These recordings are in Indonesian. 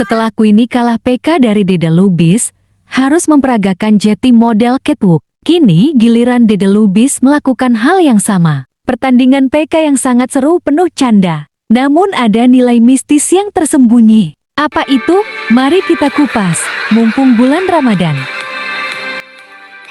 Setelah Queenie kalah PK dari Dede Lubis, harus memperagakan Jetty model catwalk. Kini giliran Dede Lubis melakukan hal yang sama. Pertandingan PK yang sangat seru penuh canda. Namun ada nilai mistis yang tersembunyi. Apa itu? Mari kita kupas, mumpung bulan Ramadan.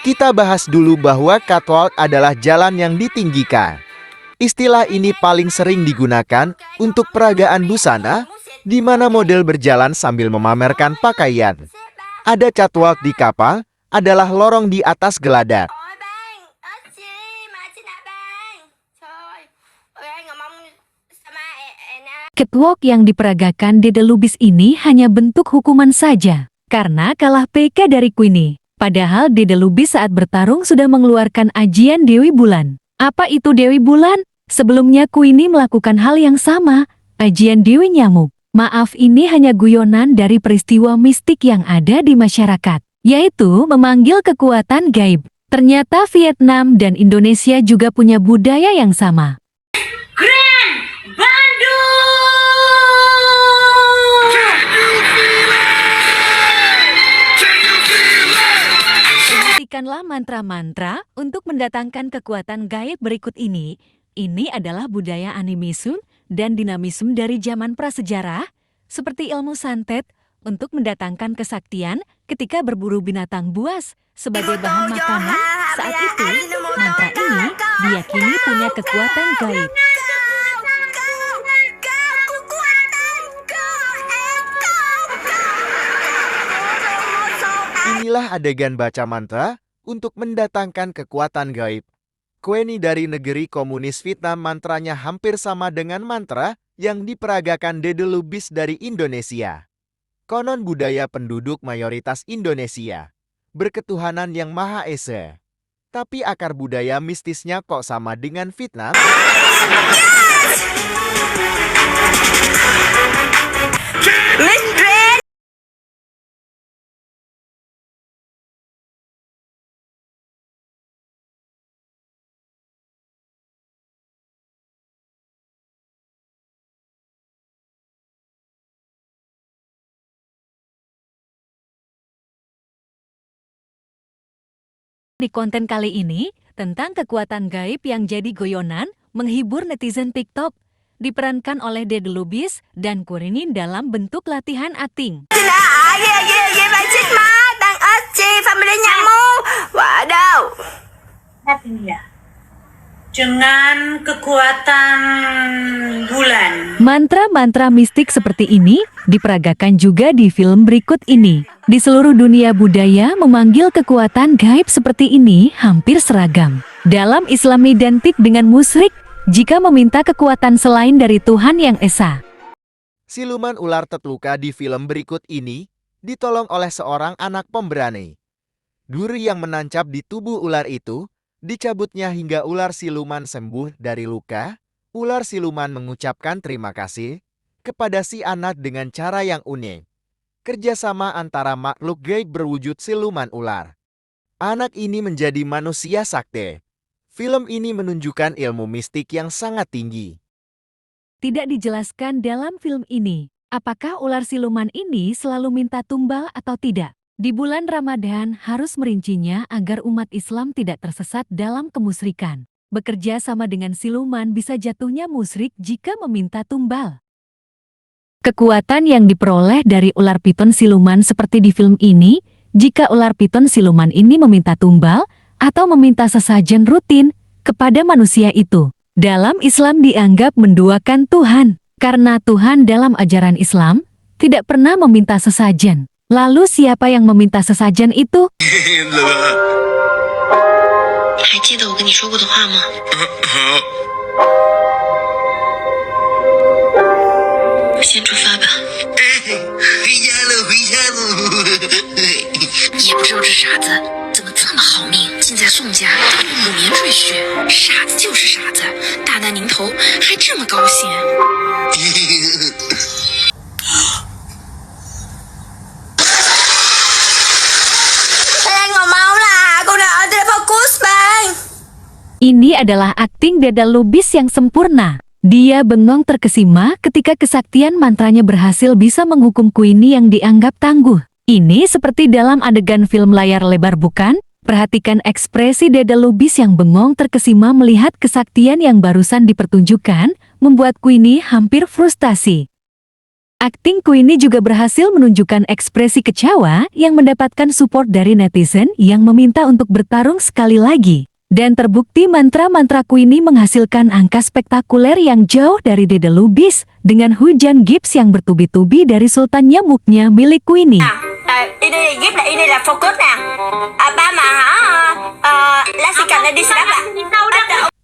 Kita bahas dulu bahwa catwalk adalah jalan yang ditinggikan. Istilah ini paling sering digunakan untuk peragaan busana, di mana model berjalan sambil memamerkan pakaian. Ada catwalk di kapal, adalah lorong di atas geladak. Catwalk yang diperagakan Dede Lubis ini hanya bentuk hukuman saja, karena kalah PK dari Queenie. Padahal Dede Lubis saat bertarung sudah mengeluarkan ajian Dewi Bulan. Apa itu Dewi Bulan? Sebelumnya Queenie melakukan hal yang sama, ajian Dewi Nyamuk. Maaf, ini hanya guyonan dari peristiwa mistik yang ada di masyarakat, yaitu memanggil kekuatan gaib. Ternyata Vietnam dan Indonesia juga punya budaya yang sama. Grand Bandung! Perhatikanlah mantra-mantra untuk mendatangkan kekuatan gaib berikut ini. Ini adalah budaya animisme dan dinamisme dari zaman prasejarah, seperti ilmu santet, untuk mendatangkan kesaktian ketika berburu binatang buas sebagai bahan makanan. Saat itu, mantra ini diyakini punya kekuatan gaib. Inilah adegan baca mantra untuk mendatangkan kekuatan gaib. Queenie dari negeri komunis Vietnam, mantranya hampir sama dengan mantra yang diperagakan Dede Lubis dari Indonesia. Konon budaya penduduk mayoritas Indonesia berketuhanan yang Maha Esa. Tapi akar budaya mistisnya kok sama dengan Vietnam? Di konten kali ini, tentang kekuatan gaib yang jadi goyonan menghibur netizen TikTok, diperankan oleh Dede Lubis dan Queenie dalam bentuk latihan akting. Dengan kekuatan bulan. Mantra-mantra mistik seperti ini diperagakan juga di film berikut ini. Di seluruh dunia budaya memanggil kekuatan gaib seperti ini hampir seragam. Dalam Islam identik dengan musyrik jika meminta kekuatan selain dari Tuhan Yang Esa. Siluman ular terluka di film berikut ini ditolong oleh seorang anak pemberani. Duri yang menancap di tubuh ular itu dicabutnya hingga ular siluman sembuh dari luka. Ular siluman mengucapkan terima kasih kepada si anak dengan cara yang unik. Kerjasama antara makhluk gaib berwujud siluman ular. Anak ini menjadi manusia sakti. Film ini menunjukkan ilmu mistik yang sangat tinggi. Tidak dijelaskan dalam film ini, apakah ular siluman ini selalu minta tumbal atau tidak. Di bulan Ramadan harus merincinya agar umat Islam tidak tersesat dalam kemusyrikan. Bekerja sama dengan siluman bisa jatuhnya musyrik jika meminta tumbal. Kekuatan yang diperoleh dari ular piton siluman seperti di film ini, jika ular piton siluman ini meminta tumbal atau meminta sesajen rutin kepada manusia itu, dalam Islam dianggap menduakan Tuhan, karena Tuhan dalam ajaran Islam tidak pernah meminta sesajen. Lalu siapa yang meminta sesajen itu? 还记得我跟你说过的话吗？先出发吧。回家了，回家了。也不知道这傻子怎么这么好命，竟在宋家当5年赘婿。傻子就是傻子，大难临头还这么高兴。Ini adalah akting Dede Lubis yang sempurna. Dia bengong terkesima ketika kesaktian mantranya berhasil bisa menghukum Queenie yang dianggap tangguh. Ini seperti dalam adegan film layar lebar bukan? Perhatikan ekspresi Dede Lubis yang bengong terkesima melihat kesaktian yang barusan dipertunjukkan, membuat Queenie hampir frustasi. Akting Queenie juga berhasil menunjukkan ekspresi kecewa yang mendapatkan support dari netizen yang meminta untuk bertarung sekali lagi. Dan terbukti mantra-mantra Queenie menghasilkan angka spektakuler yang jauh dari Dede Lubis dengan hujan gips yang bertubi-tubi dari sultan nyamuknya milik Queenie. Ini gift là ini là focus nè. Ba mà lasikan di sini.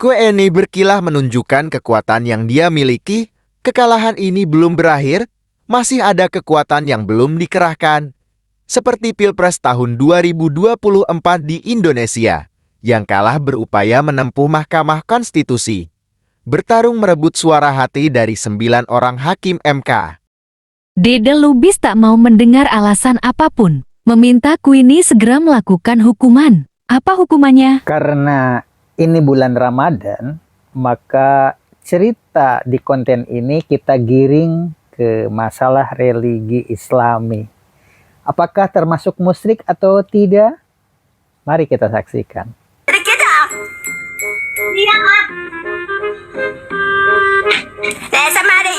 Queenie berkilah menunjukkan kekuatan yang dia miliki. Kekalahan ini belum berakhir, masih ada kekuatan yang belum dikerahkan. Seperti Pilpres tahun 2024 di Indonesia, yang kalah berupaya menempuh Mahkamah Konstitusi, bertarung merebut suara hati dari 9 orang hakim MK. Dede Lubis tak mau mendengar alasan apapun, meminta Queenie segera melakukan hukuman. Apa hukumannya? Karena ini bulan Ramadan, maka cerita di konten ini kita giring ke masalah religi Islami. Apakah termasuk musyrik atau tidak? Mari kita saksikan. Iya, nè sao mai đi,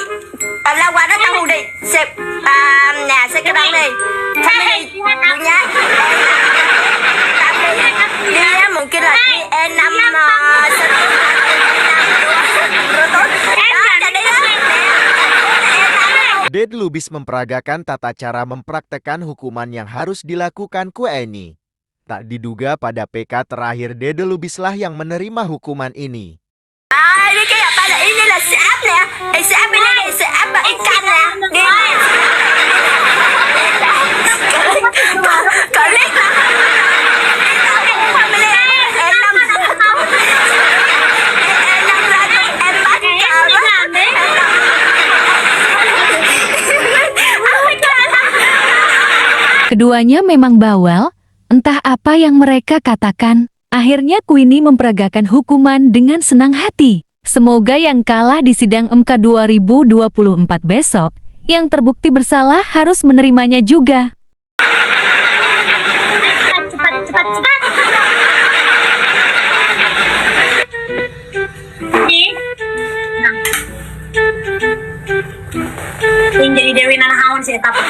lâu qua đó tao hù đi, nè xe cái băng đi, family nhá, dia mungkin lagi enam Dede Lubis memperagakan tata cara mempraktekkan hukuman yang harus dilakukan Queenie. Tak diduga pada PK terakhir Dede Lubislah yang menerima hukuman ini. Đi cái đập ba là ini là sẽ áp nè, sẽ áp bên đây này, sẽ áp bằng ikan nè, đi. Click là Keduanya memang bawel, entah apa yang mereka katakan. Akhirnya Queenie memperagakan hukuman dengan senang hati. Semoga yang kalah di sidang MK 2024 besok, yang terbukti bersalah harus menerimanya juga. cepat. Ini jadi Dewi Nanahawan sih tapi.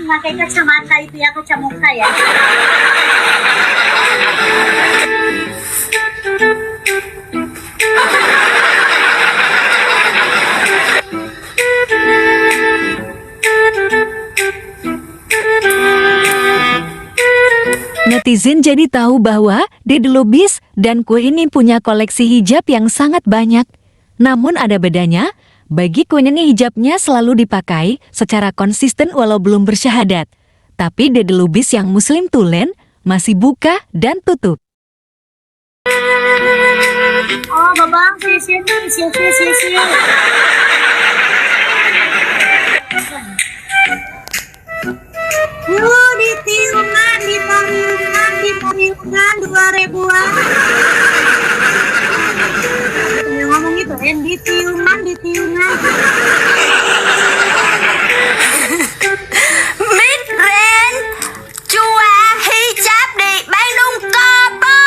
Pakai kacamata itu ya, kacamata ya. Netizen jadi tahu bahwa Dede Lubis dan Queenie punya koleksi hijab yang sangat banyak. Namun ada bedanya, bagi Queenie hijabnya selalu dipakai secara konsisten walau belum bersyahadat. Tapi Dede Lubis yang muslim tulen masih buka dan tutup. Oh, babang, sisi. Ditiungan 2000-an. Yang ngomong gitu, ditiungan. Midren, jual hijab di Bandung Kopo.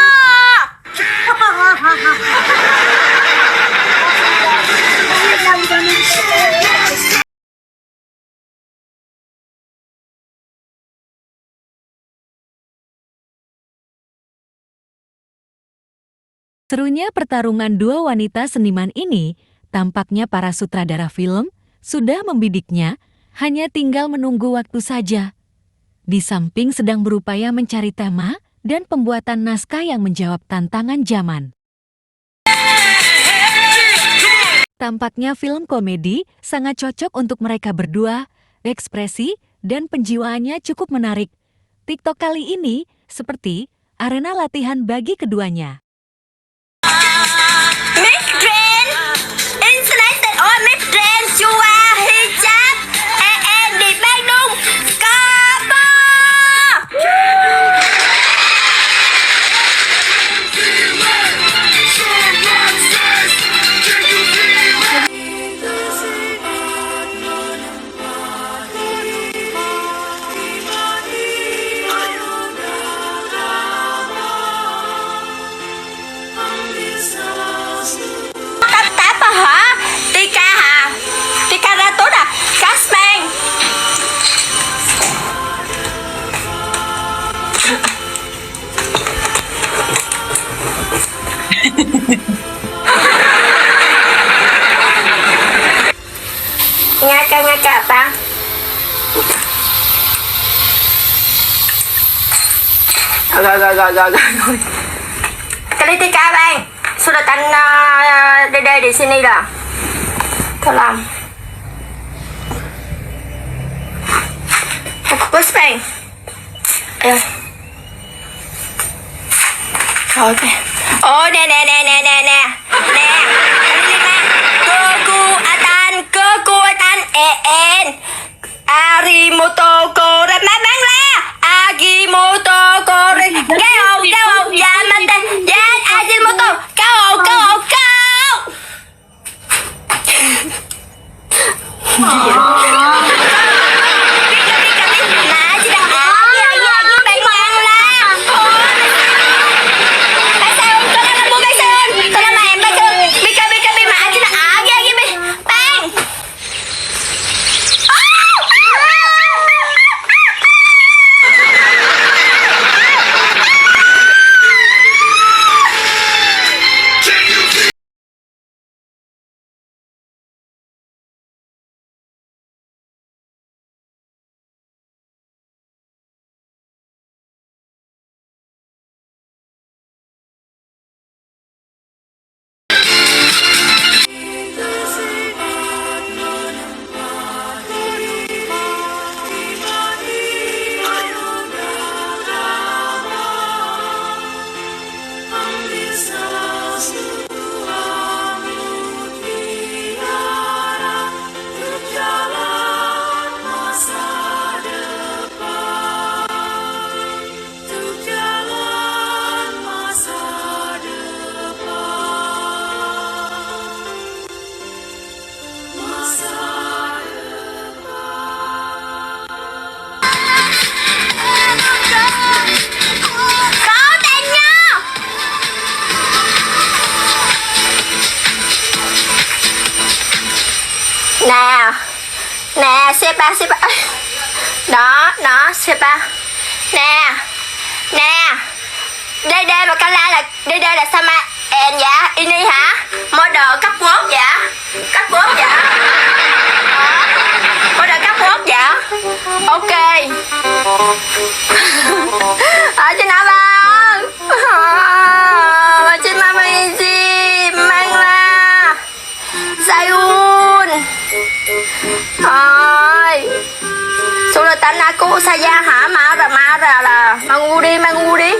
Serunya pertarungan dua wanita seniman ini, tampaknya para sutradara film sudah membidiknya, hanya tinggal menunggu waktu saja. Di samping sedang berupaya mencari tema dan pembuatan naskah yang menjawab tantangan zaman. Tampaknya film komedi sangat cocok untuk mereka berdua, ekspresi dan penjiwaannya cukup menarik. TikTok kali ini seperti arena latihan bagi keduanya. Midren, ngakak bang. Rồi. Kalitika bang, Sultan Dede di sini dah. Tolong. Bos bang. Ayo. Okay. Oh, nè. Kekuatan EN. Arimoto Kore Mamang la. Agimoto Kore. Kau. Jangan mati. Jangan Agimoto. Kau. Nè, Sepa. Đó, Sepa. Nè. Dede và Kala là Dede là Sama en dạ, ini hả? Model cấp quốc dạ. Model cấp quốc dạ. Ok. Ở trên nào bang? Ở trên Mama Easy, Mangla, Sayun. Sultan aku saya ha marah lah. Mangudi.